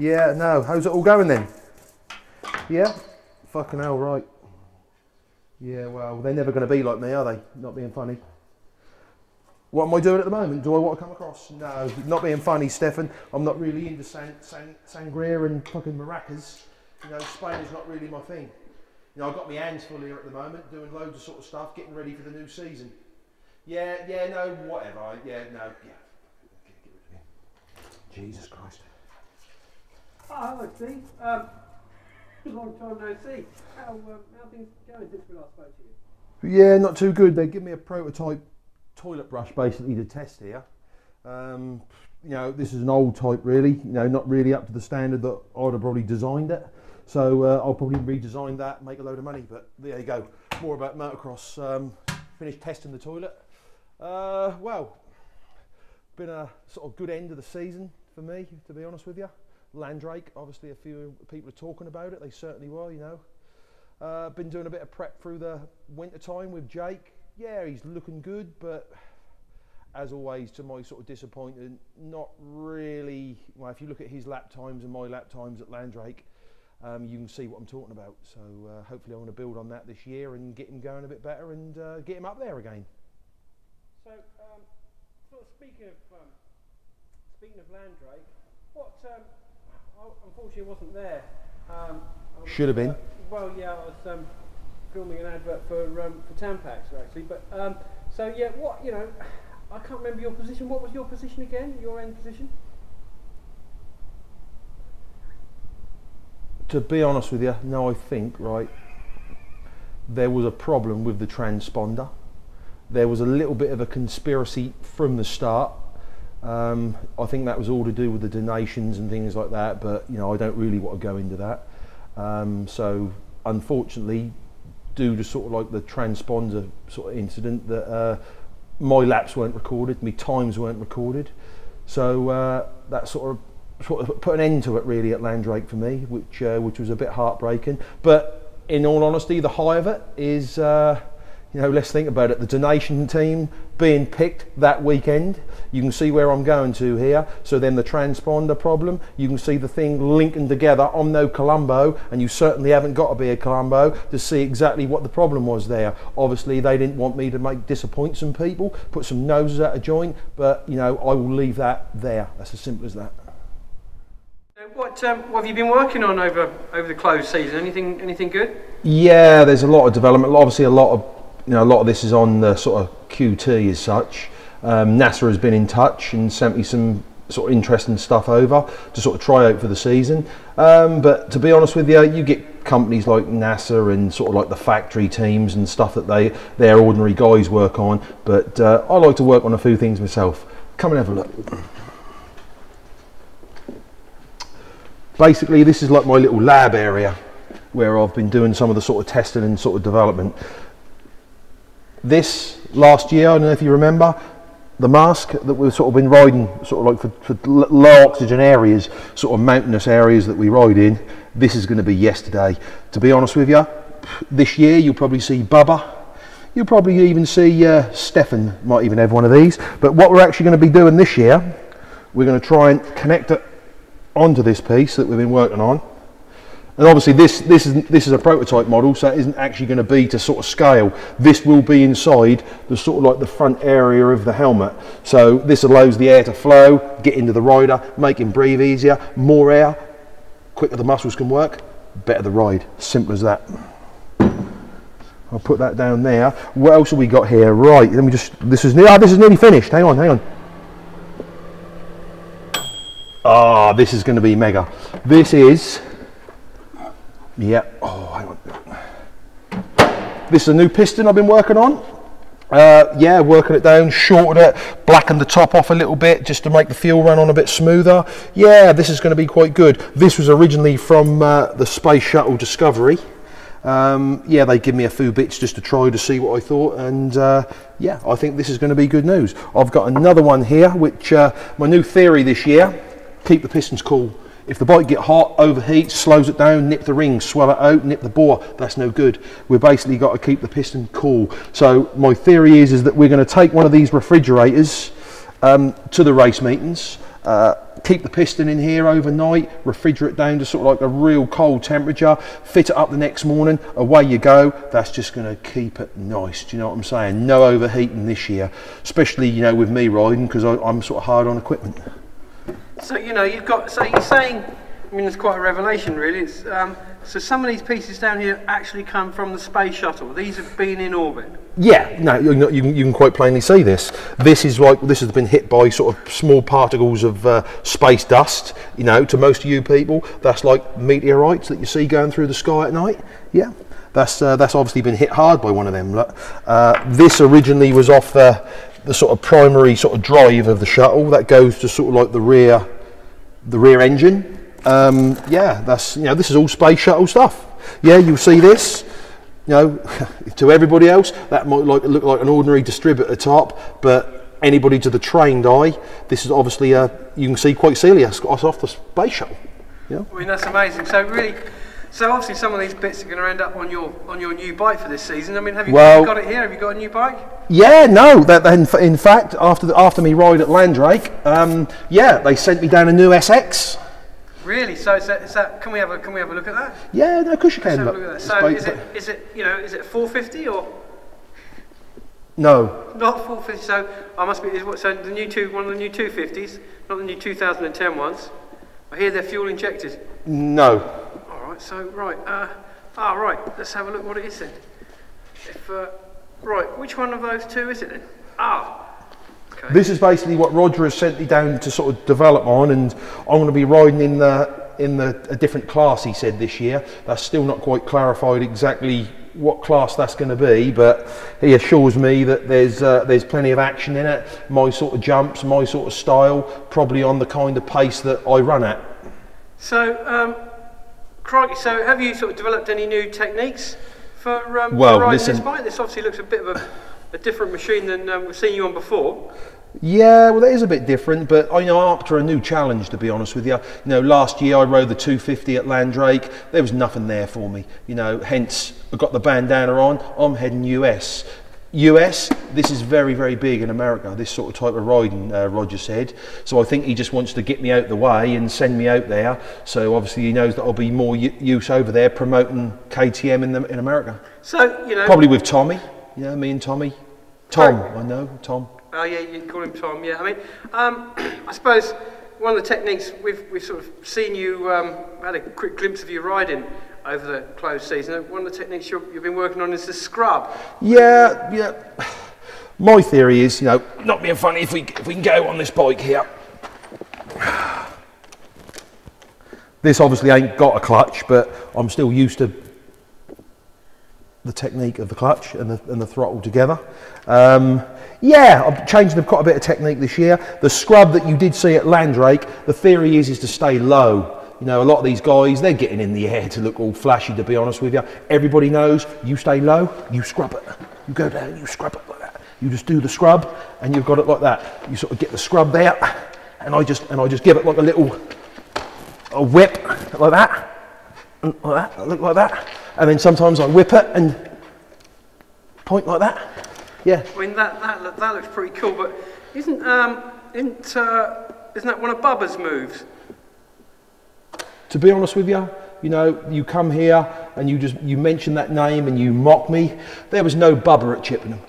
Yeah, no. How's it all going then? Yeah? Fucking hell, right. Yeah, well, they're never going to be like me, are they? Not being funny. What am I doing at the moment? Do I want to come across? No, not being funny, Stefan. I'm not really into sangria and fucking maracas. You know, Spain is not really my thing. You know, I've got my hands full here at the moment, doing loads of sort of stuff, getting ready for the new season. Yeah, no, whatever. Yeah, no, yeah. Jesus Christ. Oh, hello, Steve. Long time no see. How things going since we last spoke to you? Yeah, not too good. They give me a prototype toilet brush basically to test here. You know, this is an old type really, you know, not really up to the standard that I'd have probably designed it. So I'll probably redesign that, make a load of money, but there you go. More about motocross. Finished testing the toilet. Well, been a sort of good end of the season for me, to be honest with you. Landrake, obviously a few people are talking about it, they certainly were, you know. Been doing a bit of prep through the winter time with Jake. Yeah, he's looking good, but as always, to my sort of disappointment, not really. Well, if you look at his lap times and my lap times at Landrake, you can see what I'm talking about. So hopefully I want to build on that this year and get him going a bit better and get him up there again. So, sort of speaking of Landrake, what? I unfortunately wasn't there. Should have been. Well, yeah, I was filming an advert for Tampax actually, but so yeah, what, you know, I can't remember your position. What was your position again? Your end position? To be honest with you, no, I think, right, there was a problem with the transponder. There was a little bit of a conspiracy from the start. I think that was all to do with the donations and things like that, but you know, I don't really want to go into that. So unfortunately, due to sort of like the transponder sort of incident, that my laps weren't recorded, my times weren't recorded, so that sort of put an end to it really at Landrake for me, which was a bit heartbreaking. But in all honesty, the high of it is, you know, let's think about it. The donation team being picked that weekend, you can see where I'm going to here. So then the transponder problem, you can see the thing linking together. I'm no Columbo, and you certainly haven't got to be a Columbo to see exactly what the problem was there. Obviously, they didn't want me to disappoint some people, put some noses out of joint, but you know, I will leave that there. That's as simple as that. What have you been working on over the closed season? Anything good? Yeah, there's a lot of development. Obviously, a lot of this is on the sort of QT as such. NASA has been in touch and sent me some sort of interesting stuff over to sort of try out for the season. But to be honest with you, you get companies like NASA and sort of like the factory teams and stuff that their ordinary guys work on. But I like to work on a few things myself. Come and have a look. Basically, this is like my little lab area where I've been doing some of the sort of testing and sort of development. This last year, I don't know if you remember, the mask that we've sort of been riding sort of like for low oxygen areas, sort of mountainous areas that we ride in, this is going to be yesterday. To be honest with you, this year you'll probably see Bubba, you'll probably even see Stefan might even have one of these. But what we're actually going to be doing this year, we're going to try and connect it onto this piece that we've been working on. And obviously this is a prototype model, so it isn't actually going to be to sort of scale. This will be inside the sort of like the front area of the helmet. So this allows the air to flow, get into the rider, make him breathe easier. More air, quicker the muscles can work, better the ride. Simple as that. I'll put that down there. What else have we got here? Right, let me just, this is nearly finished. Hang on. Ah, this is going to be mega. This is, yeah, oh, hang on. This is a new piston I've been working on. Yeah, working it down, shortened it, blackened the top off a little bit just to make the fuel run on a bit smoother. Yeah, this is going to be quite good. This was originally from the Space Shuttle Discovery. Yeah, they give me a few bits just to try to see what I thought, and yeah, I think this is going to be good news. I've got another one here, which my new theory this year, keep the pistons cool. If the bike get hot, overheats, slows it down, nip the rings, swell it out, nip the bore, that's no good. We've basically got to keep the piston cool. So my theory is that we're going to take one of these refrigerators to the race meetings, Keep the piston in here overnight, refrigerate down to sort of like a real cold temperature, fit it up the next morning, away you go. That's just going to keep it nice. Do you know what I'm saying? No overheating this year, especially, you know, with me riding, because I'm sort of hard on equipment. So, you know, you've got, so you're saying, I mean, it's quite a revelation really. It's, so some of these pieces down here actually come from the space shuttle. These have been in orbit. Yeah, no, you can quite plainly see this. This is like, this has been hit by sort of small particles of space dust. You know, to most of you people, that's like meteorites that you see going through the sky at night. Yeah, that's obviously been hit hard by one of them. Look, this originally was off the sort of primary sort of drive of the shuttle that goes to sort of like the rear engine. Yeah, that's, you know, this is all space shuttle stuff. Yeah, you'll see this. You know, to everybody else, that might look like an ordinary distributor top, but anybody to the trained eye, this is obviously you can see quite clearly it's off the space shuttle. Yeah. I mean, that's amazing. So really, so obviously some of these bits are going to end up on your new bike for this season. I mean, have you got it here? Have you got a new bike? Yeah, no. In fact, after me ride at Landrake, yeah, they sent me down a new SX. Really? So is that, can we have a look at that? Yeah, no, of course you can. Let's have a look at that. So is it you know, is it 450 or? No. Not 450. So I must be. So the new one of the new 250s, not the new 2010 ones. I hear they're fuel injected. No. All right. So right. Right. Let's have a look what it is then. If right, which one of those two is it then? Okay. This is basically what Roger has sent me down to sort of develop on, and I'm going to be riding in a different class, he said, this year. That's still not quite clarified exactly what class that's going to be, but he assures me that there's plenty of action in it, my sort of jumps, my sort of style, probably on the kind of pace that I run at. So, crikey, so have you sort of developed any new techniques for riding this bike? This obviously looks a bit of a different machine than we've seen you on before. Yeah, well, that is a bit different, but I'm up to a new challenge, to be honest with you. You know, last year I rode the 250 at Landrake. There was nothing there for me, you know, hence I got the bandana on. I'm heading US. This is very, very big in America, this sort of type of riding, Roger said. So I think he just wants to get me out the way and send me out there. So obviously he knows that I'll be more use over there promoting KTM in America. So, you know, probably with Tommy, you know, me and Tommy. Tom, I know, Tom. Oh yeah, you can call him Tom. Yeah, I mean, I suppose one of the techniques we've sort of seen you had a quick glimpse of you riding over the closed season. One of the techniques you've been working on is the scrub. Yeah. My theory is, you know, not being funny, if we can go on this bike here. This obviously ain't got a clutch, but I'm still used to the technique of the clutch and the throttle together. Yeah, I've changed quite a bit of technique this year. The scrub that you did see at Landrake, the theory is to stay low. You know, a lot of these guys, they're getting in the air to look all flashy, to be honest with you. Everybody knows, you stay low, you scrub it. You go down, you scrub it like that. You just do the scrub, and you've got it like that. You sort of get the scrub there, and I just give it like a whip, like that, and like that, look like that. And then sometimes I whip it and point like that. Yeah. I mean, that looks pretty cool, but isn't that one of Bubba's moves? To be honest with you, you know, you come here and you mention that name and you mock me. There was no Bubba at Chippenham.